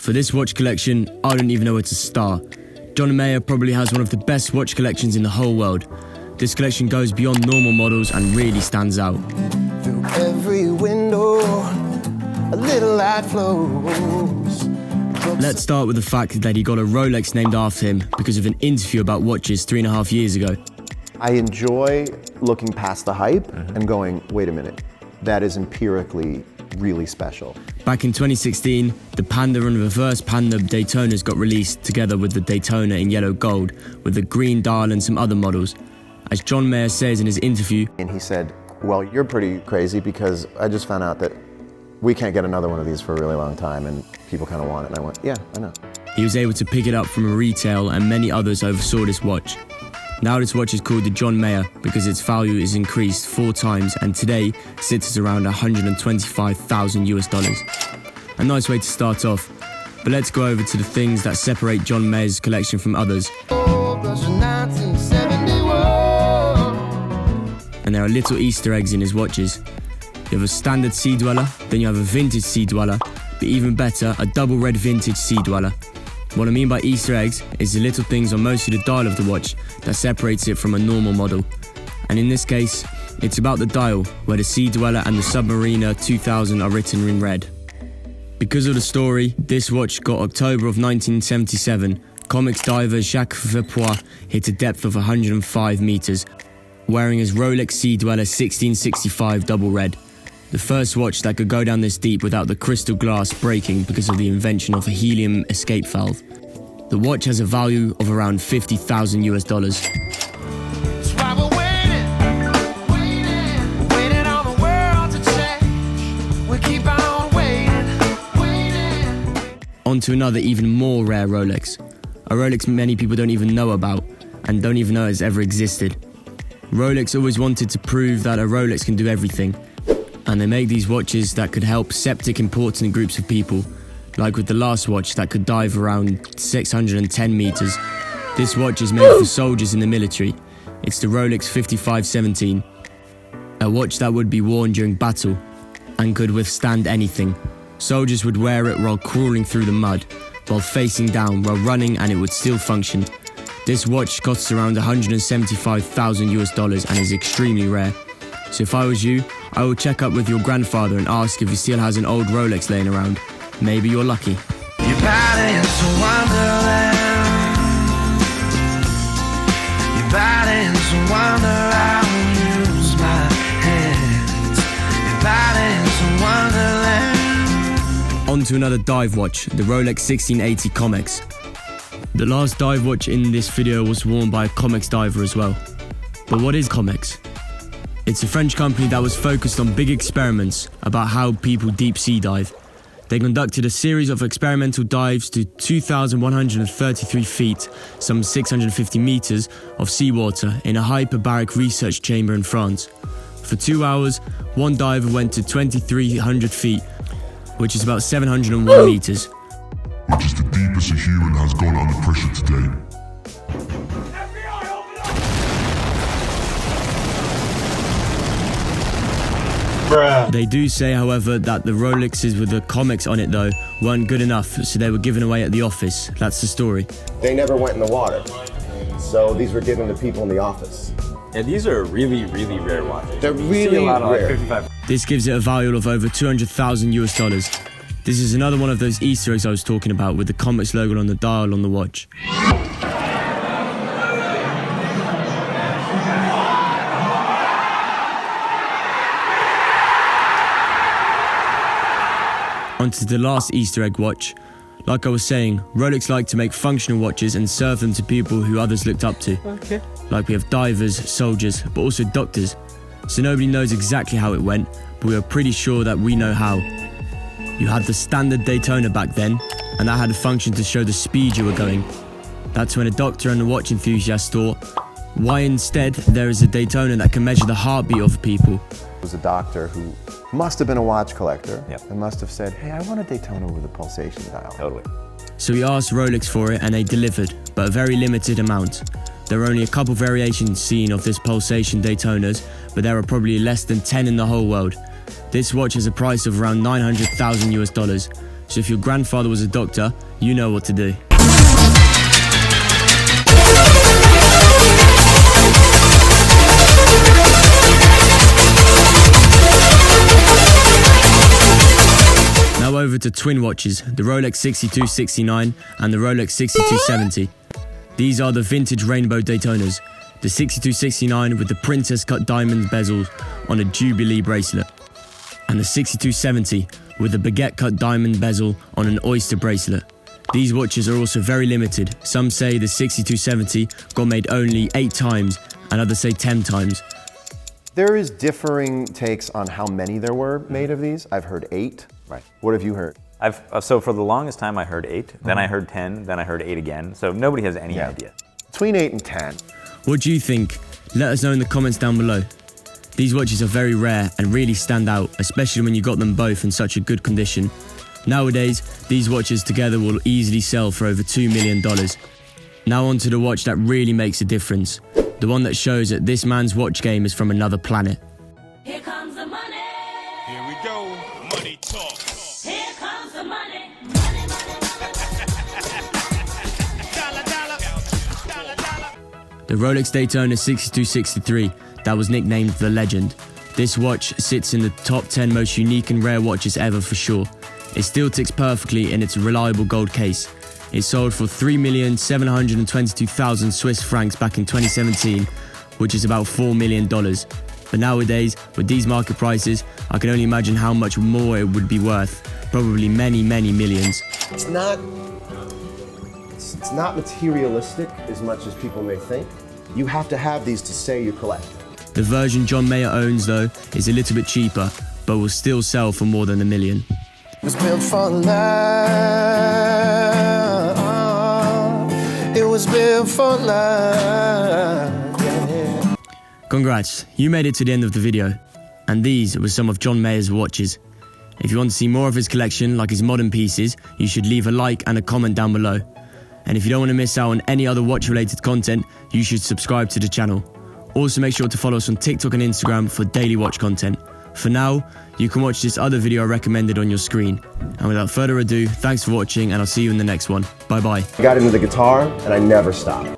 For this watch collection, I don't even know where to start. John Mayer probably has one of the best watch collections in the whole world. This collection goes beyond normal models and really stands out. Through every window, a little light flows. Let's start with the fact that he got a Rolex named after him because of an interview about watches 3.5 years ago. I enjoy looking past the hype and going, wait a minute, that is empirically really special. Back in 2016, the Panda and Reverse Panda Daytonas got released together with the Daytona in yellow gold, with the green dial and some other models. As John Mayer says in his interview, And he said, well, you're pretty crazy because I just found out that we can't get another one of these for a really long time and people kind of want it. And I went, yeah, I know. he was able to pick it up from a retail and many others oversaw this watch. Now this watch is called the John Mayer because its value is increased 4 times and today sits at around $125,000. A nice way to start off, but let's go over to the things that separate John Mayer's collection from others. And there are little Easter eggs in his watches. You have a standard Sea Dweller, then you have a vintage Sea Dweller, but even better, a double red vintage Sea Dweller. What I mean by Easter eggs is the little things on most of the dial of the watch that separates it from a normal model. And in this case, it's about the dial, where the Sea Dweller and the Submariner 2000 are written in red. Because of the story, this watch got October of 1977. Comics diver Jacques Verpois hit a depth of 105 meters, wearing his Rolex Sea Dweller 1665 double red. The first watch that could go down this deep without the crystal glass breaking because of the invention of a helium escape valve. The watch has a value of around $50,000. On to another even more rare Rolex. A Rolex many people don't even know about and don't even know has ever existed. Rolex always wanted to prove that a Rolex can do everything, and they make these watches that could help septic important groups of people, like with the last watch that could dive around 610 meters. This watch is made for soldiers in the military. It's the Rolex 5517, a watch that would be worn during battle and could withstand anything. Soldiers would wear it while crawling through the mud, while facing down, while running, and it would still function. This watch costs around $175,000 and is extremely rare. So if I was you, I would check up with your grandfather and ask if he still has an old Rolex laying around. Maybe you're lucky. You're bad into wonderland. You're bad into wonder. I will use my hands. You're bad into wonderland. On to another dive watch, the Rolex 1680 Comex. The last dive watch in this video was worn by a Comex diver as well. But what is Comex? It's a French company that was focused on big experiments about how people deep sea dive. They conducted a series of experimental dives to 2,133 feet, some 650 meters, of seawater in a hyperbaric research chamber in France. For 2 hours, one diver went to 2,300 feet, which is about 701 meters. Which is the deepest a human has gone under pressure today. They do say, however, that the Rolexes with the Comex on it, though, weren't good enough, so they were given away at the office. That's the story. They never went in the water. So these were given to people in the office. Yeah, these are really, really rare watches. They're You see really a lot of, like, rare. 55. This gives it a value of over $200,000. This is another one of those Easter eggs I was talking about with the Comex logo on the dial on the watch. Onto the last Easter egg watch. Like I was saying, Rolex like to make functional watches and serve them to people who others looked up to. Okay. Like we have divers, soldiers, but also doctors. So nobody knows exactly how it went, but we are pretty sure that we know how. You had the standard Daytona back then, and that had a function to show the speed you were going. That's when a doctor and a watch enthusiast thought, why instead there is a Daytona that can measure the heartbeat of people? There was a doctor who must have been a watch collector Yep. and must have said, hey, I want a Daytona with a pulsation dial. Totally. So we asked Rolex for it and they delivered, but a very limited amount. There are only a couple variations seen of this pulsation Daytonas, but there are probably less than 10 in the whole world. This watch has a price of around $900,000. So if your grandfather was a doctor, you know what to do. Now over to twin watches, the Rolex 6269 and the Rolex 6270. These are the vintage rainbow Daytonas. The 6269 with the princess cut diamond bezels on a Jubilee bracelet. And the 6270 with the baguette cut diamond bezel on an oyster bracelet. These watches are also very limited. Some say the 6270 got made only 8 times and others say 10 times. There is differing takes on how many there were made of these. I've heard 8. Right. What have you heard? So for the longest time I heard 8, then I heard 10, then I heard 8 again. So nobody has any idea. Between 8 and 10. What do you think? Let us know in the comments down below. These watches are very rare and really stand out, especially when you got them both in such a good condition. Nowadays, these watches together will easily sell for over $2 million. Now on to the watch that really makes a difference. The one that shows that this man's watch game is from another planet. Here comes the money. Here we go. Money talk. Here comes the money. Money, money, Dollar, dollar. Dollar, dollar. The Rolex Daytona 6263, that was nicknamed the Legend. This watch sits in the top 10 most unique and rare watches ever for sure. It still ticks perfectly in its reliable gold case. It sold for 3,722,000 Swiss francs back in 2017, which is about $4 million. But nowadays, with these market prices, I can only imagine how much more it would be worth. Probably many, many millions. It's not materialistic as much as people may think. You have to have these to say you collect. The version John Mayer owns, though, is a little bit cheaper, but will still sell for more than $1 million. It was built for love. It was built for love. Yeah. Congrats, you made it to the end of the video. And these were some of John Mayer's watches. If you want to see more of his collection, like his modern pieces, you should leave a like and a comment down below. And if you don't want to miss out on any other watch-related content, you should subscribe to the channel. Also make sure to follow us on TikTok and Instagram for daily watch content. For now, you can watch this other video I recommended on your screen. And without further ado, thanks for watching and I'll see you in the next one. Bye bye. I got into the guitar and I never stopped.